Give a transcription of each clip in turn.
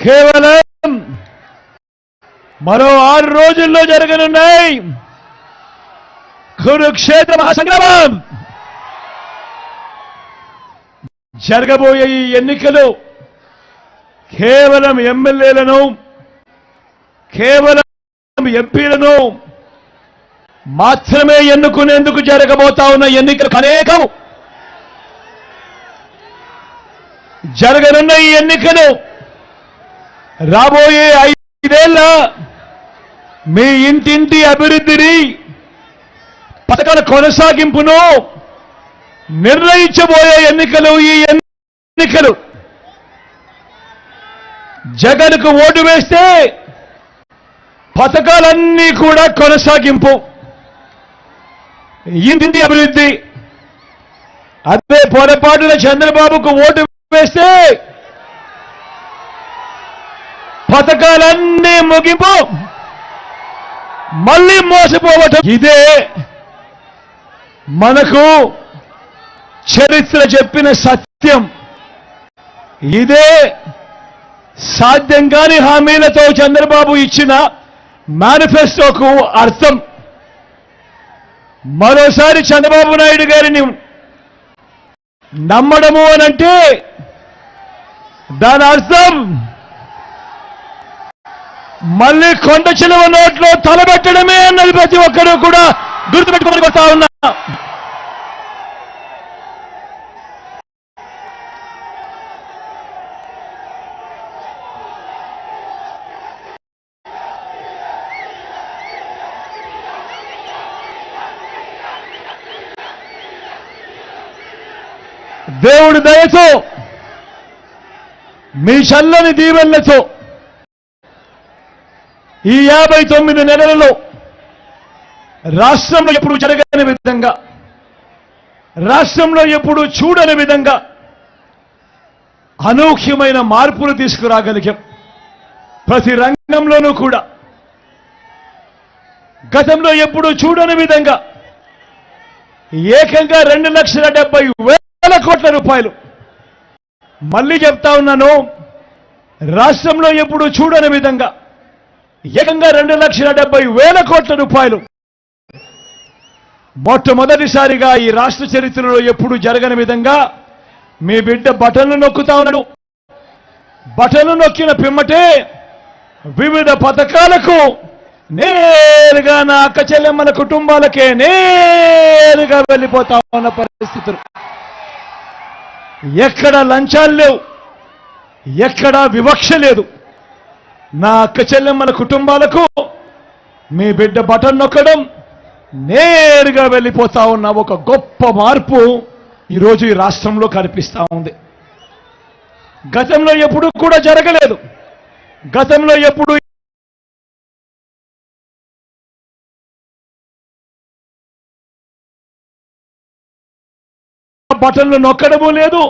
కేవలం మరో 6 రోజుల్లో జరగనున్నాయి కురుక్షేత్ర మహాసంగ్రామం. జరగబోయే ఈ ఎన్నికలు కేవలం ఎమ్మెల్యేలను, కేవలం ఎంపీలను మాత్రమే ఎన్నుకునేందుకు జరగబోతా ఉన్న ఎన్నికలు అనేకం. జరగనున్న ఈ ఎన్నికలు రాబోయే 5 ఏళ్ల మీ ఇంటింటి అభివృద్ధిని, పథకాల కొనసాగింపును నిర్ణయించబోయే ఎన్నికలు ఈ ఎన్నికలు. జగన్కు ఓటు వేస్తే పథకాలన్నీ కూడా కొనసాగింపు, ఇంటింటి అభివృద్ధి. అదే పొరపాటున చంద్రబాబుకు ఓటు వేస్తే పథకాలన్నీ ముగింపు, మళ్ళీ మోసపోవటం. ఇదే మనకు చరిత్ర చెప్పిన సత్యం. ఇదే సాధ్యం కాని హామీలతో చంద్రబాబు ఇచ్చిన మేనిఫెస్టోకు అర్థం. మరోసారి చంద్రబాబు నాయుడు గారిని నమ్మడము అనంటే దాని అర్థం మళ్ళీ కొండ చిలువ నోట్లో తలబెట్టడమే అన్నది ప్రతి ఒక్కరూ కూడా గుర్తుపెట్టుకోమని కొడతా ఉన్నా. దేవుడి దయతో, మీ చల్లని దీవెనలతో ఈ 59 నెలలలో రాష్ట్రంలో ఎప్పుడు జరగని విధంగా, రాష్ట్రంలో ఎప్పుడు చూడని విధంగా అనూహ్యమైన మార్పులు తీసుకురాగలిగాం. ప్రతి రంగంలోనూ కూడా గతంలో ఎప్పుడు చూడని విధంగా ఏకంగా 2,70,000 కోట్ల రూపాయలు. మళ్ళీ చెప్తా ఉన్నాను, రాష్ట్రంలో ఎప్పుడు చూడని విధంగా ఏకంగా 2,70,000 కోట్ల రూపాయలు మొట్టమొదటిసారిగా ఈ రాష్ట్ర చరిత్రలో ఎప్పుడు జరగని విధంగా మీ బిడ్డ బటన్లు నొక్కుతా ఉన్నాడు. బటన్లు నొక్కిన పిమ్మటే వివిధ పథకాలకు నేరుగా నా అక్క చెల్లెమ్మల కుటుంబాలకే నేరుగా వెళ్ళిపోతా ఉన్న పరిస్థితులు. ఎక్కడ లంచాలు లేవు, ఎక్కడా వివక్ష లేదు. నా అక్క చెల్లెమ్మల కుటుంబాలకు మీ బిడ్డ బటన్ నొక్కడం, నేరుగా వెళ్ళిపోతా ఉన్న ఒక గొప్ప మార్పు ఈరోజు ఈ రాష్ట్రంలో కనిపిస్తా ఉంది. గతంలో ఎప్పుడు కూడా జరగలేదు. గతంలో ఎప్పుడు బటన్లు నొక్కడము లేదు.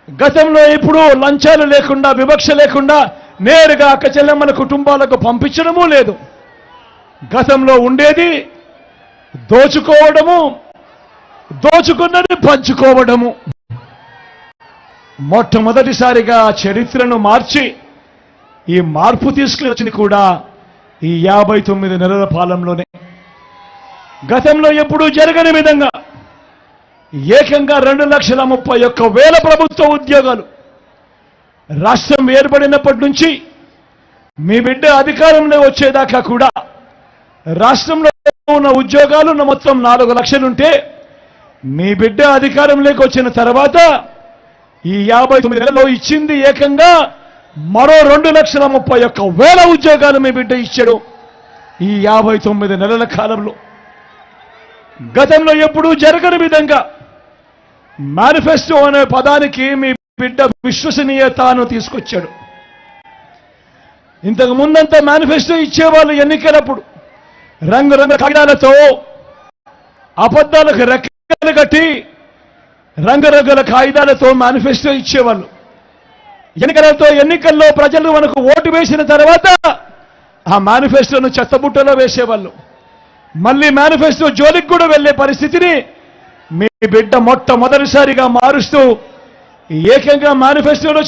గతంలో ఇప్పుడు లంచాలు లేకుండా, వివక్ష లేకుండా నేరుగా అక్క చెల్లెమ్మల కుటుంబాలకు పంపించడము లేదు. గతంలో ఉండేది దోచుకోవడము, దోచుకున్నది పంచుకోవడము. మొట్టమొదటిసారిగా చరిత్రను మార్చి ఈ మార్పు తీసుకుని వచ్చింది కూడా ఈ 59 నెలల పాలనలోనే. గతంలో ఎప్పుడూ జరగని విధంగా ఏకంగా 2,31,000 ప్రభుత్వ ఉద్యోగాలు. రాష్ట్రం ఏర్పడినప్పటి నుంచి మీ బిడ్డ అధికారంలో వచ్చేదాకా కూడా రాష్ట్రంలో ఉన్న ఉద్యోగాలు మొత్తం 4 లక్షలుంటే, మీ బిడ్డ అధికారంలోకి వచ్చిన తర్వాత ఈ 59 నెలల్లో ఇచ్చింది ఏకంగా మరో 2,31,000 ఉద్యోగాలు మీ బిడ్డ ఇచ్చాడు ఈ 59 నెలల కాలంలో. గతంలో ఎప్పుడూ జరగని విధంగా మేనిఫెస్టో అనే పదానికి మీ బిడ్డ విశ్వసనీయతను తీసుకొచ్చాడు. ఇంతకు ముందంతా మేనిఫెస్టో ఇచ్చేవాళ్ళు ఎన్నికలప్పుడు రంగురంగుల కాగితాలతో, అబద్ధాలకు రెక్కలు కట్టి రంగురంగుల కాగితాలతో మేనిఫెస్టో ఇచ్చేవాళ్ళు. ఎన్నికల్లో ప్రజలు మనకు ఓటు వేసిన తర్వాత ఆ మేనిఫెస్టోను చెత్తబుట్టలో వేసేవాళ్ళు. మళ్ళీ మేనిఫెస్టో జోలికి కూడా వెళ్లే పరిస్థితిని మీ బిడ్డ మొట్టమొదటిసారిగా మారుస్తూ ఏకంగా మేనిఫెస్టోలో